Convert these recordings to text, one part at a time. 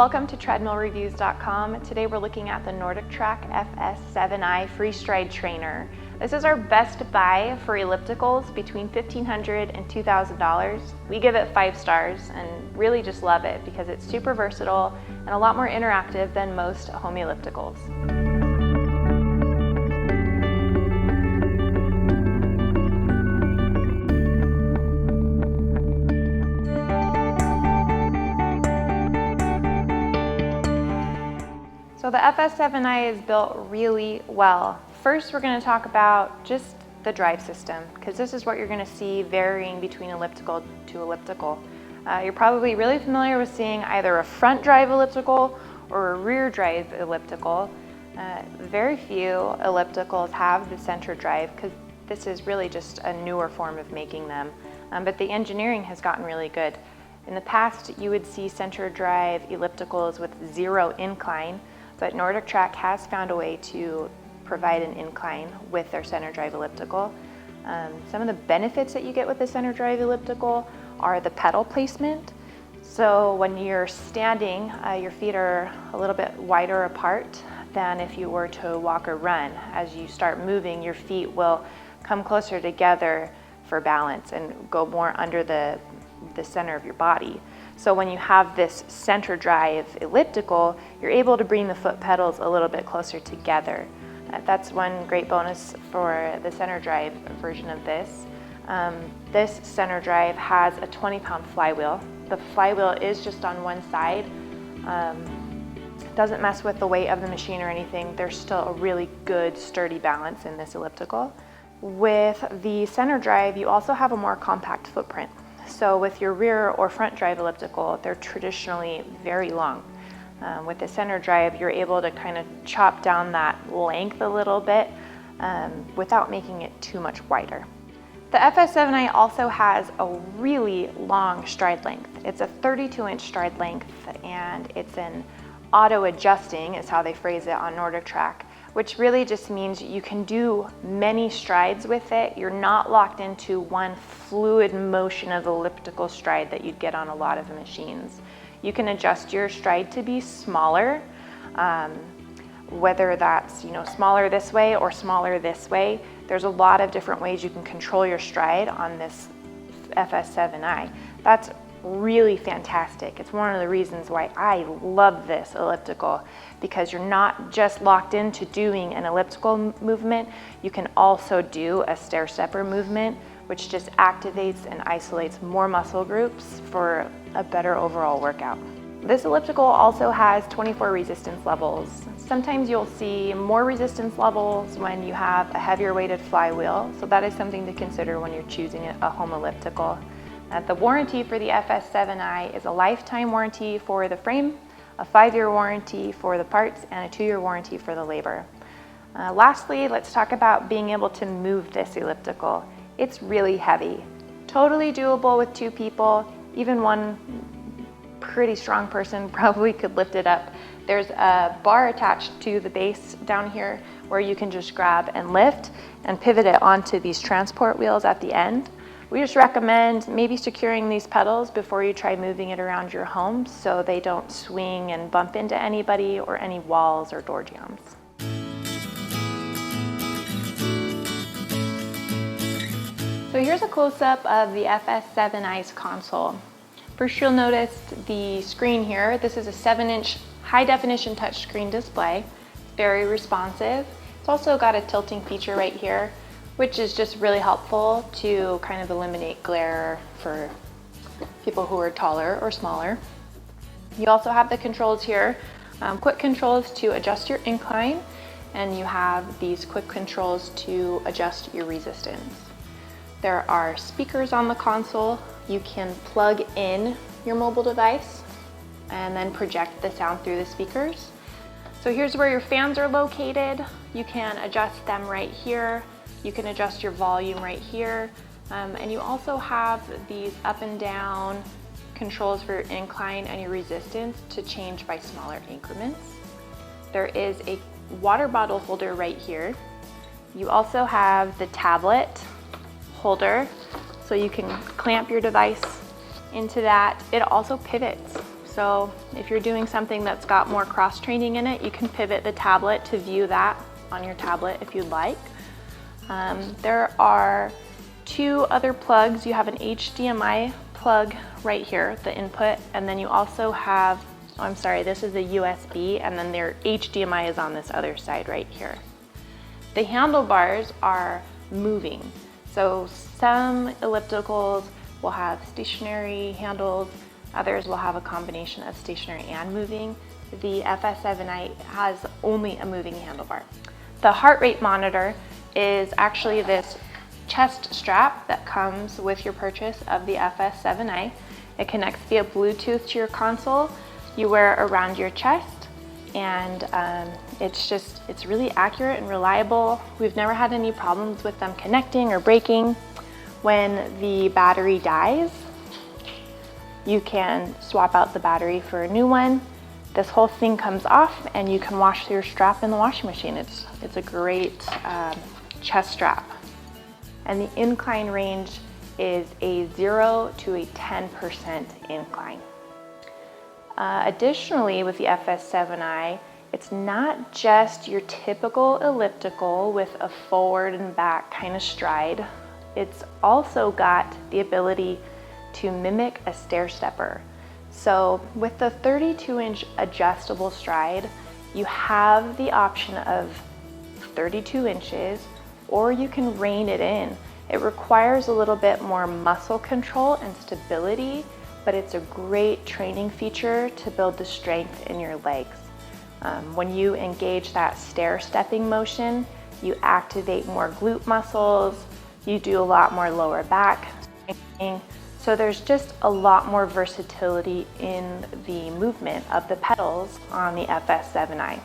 Welcome to treadmillreviews.com. Today we're looking at the NordicTrack FS7i FreeStride trainer. This is our best buy for ellipticals between $1,500 and $2,000. We give it 5 stars and really just love it because it's super versatile and a lot more interactive than most home ellipticals. So the FS7i is built really well. First, we're going to talk about just the drive system, because this is what you're going to see varying between elliptical to elliptical. You're probably really familiar with seeing either a front drive elliptical or a rear drive elliptical. Very few ellipticals have the center drive because this is really just a newer form of making them. But the engineering has gotten really good. In the past, you would see center drive ellipticals with 0 incline, but NordicTrack has found a way to provide an incline with their center drive elliptical. Some of the benefits that you get with the center drive elliptical are the pedal placement. So when you're standing, your feet are a little bit wider apart than if you were to walk or run. As you start moving, your feet will come closer together for balance and go more under the center of your body. So when you have this center drive elliptical, you're able to bring the foot pedals a little bit closer together. That's one great bonus for the center drive version of this. This center drive has a 20-pound flywheel. The flywheel is just on one side. Doesn't mess with the weight of the machine or anything. There's still a really good sturdy balance in this elliptical. With the center drive, you also have a more compact footprint. So with your rear or front drive elliptical, they're traditionally very long. With the center drive, you're able to kind of chop down that length a little bit without making it too much wider. The FS7i also has a really long stride length. It's a 32-inch stride length, and it's an auto-adjusting, is how they phrase it on NordicTrack, which really just means you can do many strides with it. You're not locked into one fluid motion of elliptical stride that you'd get on a lot of the machines. You can adjust your stride to be smaller, whether that's smaller this way or smaller this way. There's a lot of different ways you can control your stride on this FS7i. That's really fantastic. It's one of the reasons why I love this elliptical, because you're not just locked into doing an elliptical movement. You can also do a stair stepper movement, which just activates and isolates more muscle groups for a better overall workout. This elliptical also has 24 resistance levels. Sometimes you'll see more resistance levels when you have a heavier weighted flywheel, so that is something to consider when you're choosing a home elliptical. The warranty for the FS7i is a lifetime warranty for the frame, a 5-year warranty for the parts, and a 2-year warranty for the labor. Lastly, let's talk about being able to move this elliptical. It's really heavy, totally doable with 2 people. Even one pretty strong person probably could lift it up. There's a bar attached to the base down here where you can just grab and lift and pivot it onto these transport wheels at the end. We just recommend maybe securing these pedals before you try moving it around your home so they don't swing and bump into anybody or any walls or door jambs. So here's a close-up of the FS7i's console. First, you'll notice the screen here. This is a 7-inch high-definition touchscreen display. Very responsive. It's also got a tilting feature right here, which is just really helpful to kind of eliminate glare for people who are taller or smaller. You also have the controls here, quick controls to adjust your incline, and you have these quick controls to adjust your resistance. There are speakers on the console. You can plug in your mobile device and then project the sound through the speakers. So here's where your fans are located. You can adjust them right here. You can adjust your volume right here. And you also have these up and down controls for your incline and your resistance to change by smaller increments. There is a water bottle holder right here. You also have the tablet holder, so you can clamp your device into that. It also pivots. So if you're doing something that's got more cross training in it, you can pivot the tablet to view that on your tablet if you'd like. There are two other plugs. You have an HDMI plug right here, the input, and then you also have, oh, I'm sorry, this is a USB, and then their HDMI is on this other side right here. The handlebars are moving. So some ellipticals will have stationary handles, others will have a combination of stationary and moving. The FS7i has only a moving handlebar. The heart rate monitor is actually this chest strap that comes with your purchase of the FS7i. It connects via Bluetooth to your console. You wear it around your chest, and it's really accurate and reliable. We've never had any problems with them connecting or breaking. When the battery dies, you can swap out the battery for a new one. This whole thing comes off and you can wash your strap in the washing machine. It's a great chest strap. And the incline range is a 0 to a 10% incline. Additionally, with the FS7i, it's not just your typical elliptical with a forward and back kind of stride. It's also got the ability to mimic a stair stepper. So with the 32-inch adjustable stride, you have the option of 32 inches, or you can rein it in. It requires a little bit more muscle control and stability, but it's a great training feature to build the strength in your legs. When you engage that stair stepping motion, you activate more glute muscles, you do a lot more lower back strengthening. So there's just a lot more versatility in the movement of the pedals on the FS7i.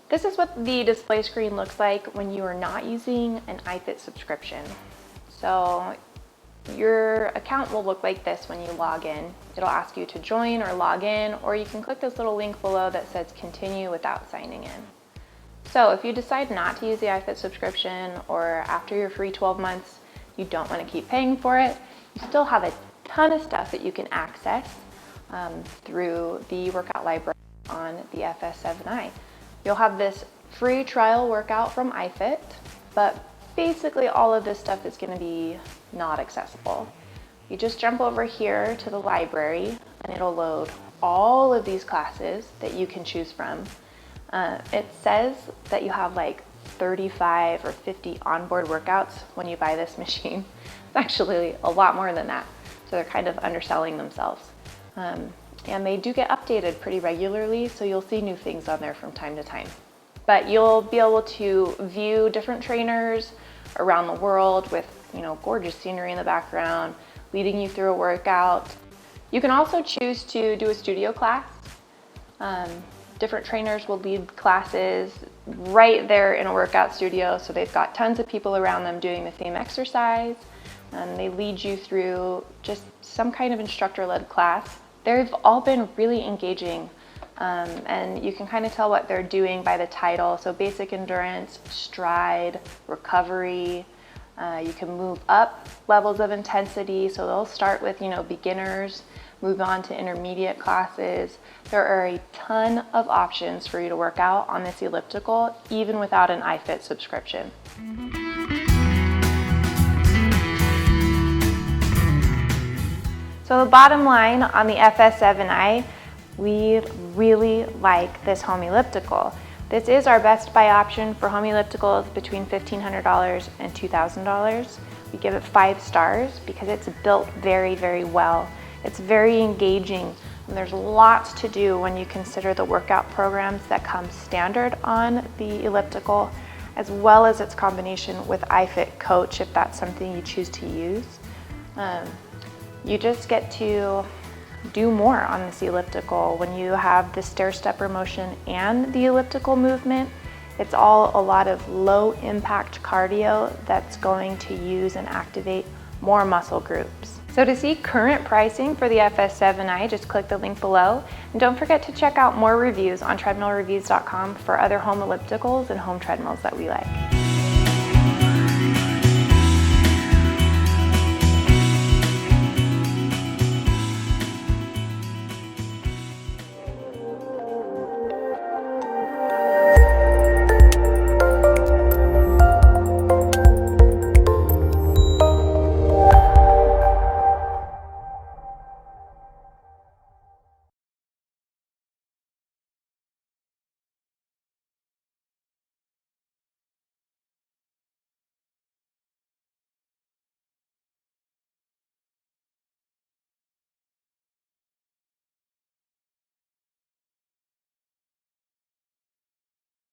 This is what the display screen looks like when you are not using an iFit subscription. So your account will look like this when you log in. It'll ask you to join or log in, or you can click this little link below that says continue without signing in. So if you decide not to use the iFit subscription, or after your free 12 months, you don't want to keep paying for it, you still have a ton of stuff that you can access through the workout library on the FS7i. You'll have this free trial workout from iFit, but basically all of this stuff is going to be not accessible. You just jump over here to the library and it'll load all of these classes that you can choose from. It says that you have like 35 or 50 onboard workouts when you buy this machine. It's actually a lot more than that. So they're kind of underselling themselves. And they do get updated pretty regularly, so you'll see new things on there from time to time. But you'll be able to view different trainers around the world with, gorgeous scenery in the background, leading you through a workout. You can also choose to do a studio class. Different trainers will lead classes right there in a workout studio, so they've got tons of people around them doing the same exercise, and they lead you through just some kind of instructor-led class. They've all been really engaging, and you can kind of tell what they're doing by the title. So basic endurance, stride, recovery. You can move up levels of intensity. So they'll start with, beginners, move on to intermediate classes. There are a ton of options for you to work out on this elliptical, even without an iFit subscription. So the bottom line on the FS7i, we really like this home elliptical. This is our best buy option for home ellipticals between $1,500 and $2,000. We give it 5 stars because it's built very, very well. It's very engaging, and there's lots to do when you consider the workout programs that come standard on the elliptical, as well as its combination with iFit Coach if that's something you choose to use. You just get to do more on this elliptical when you have the stair stepper motion and the elliptical movement. It's all a lot of low impact cardio that's going to use and activate more muscle groups. So to see current pricing for the FS7i, just click the link below. And don't forget to check out more reviews on treadmillreviews.com for other home ellipticals and home treadmills that we like.